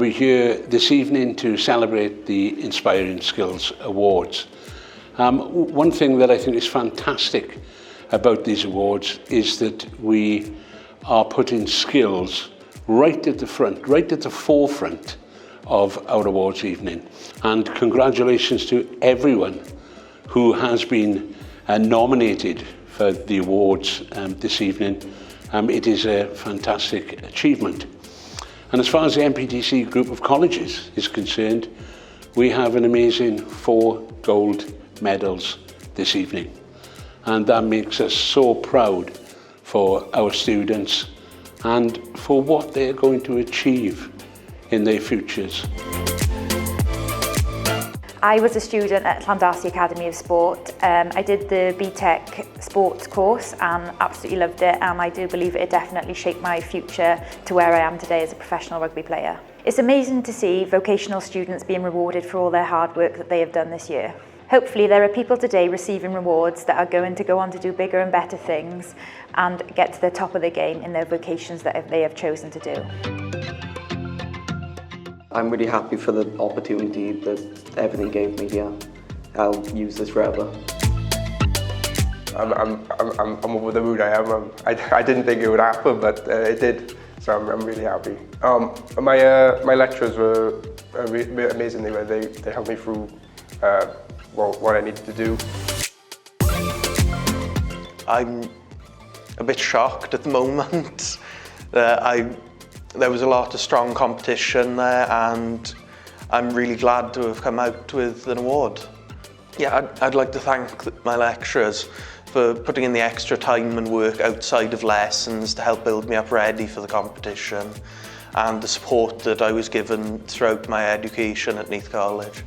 and we're here this evening to celebrate the Inspiring Skills Awards. One thing that I think is fantastic about these awards is that we are putting skills right at the front, right at the forefront of our awards evening. And congratulations to everyone who has been nominated for the awards this evening. It is a fantastic achievement. And as far as the MPTC group of colleges is concerned, we have an amazing 4 gold medals this evening. And that makes us so proud for our students and for what they're going to achieve in their futures. I was a student at Llandarcy Academy of Sport. I did the BTEC sports course and absolutely loved it, and I do believe it definitely shaped my future to where I am today as a professional rugby player. It's amazing to see vocational students being rewarded for all their hard work that they have done this year. Hopefully there are people today receiving rewards that are going to go on to do bigger and better things and get to the top of the game in their vocations that they have chosen to do. I'm really happy for the opportunity that everything gave me here. I'll use this forever. I'm over the moon. I am. I didn't think it would happen, but it did. So I'm really happy. My lecturers were amazing. They helped me through what I needed to do. I'm a bit shocked at the moment. There was a lot of strong competition there, and I'm really glad to have come out with an award. Yeah, I'd like to thank my lecturers for putting in the extra time and work outside of lessons to help build me up ready for the competition, and the support that I was given throughout my education at Neath College.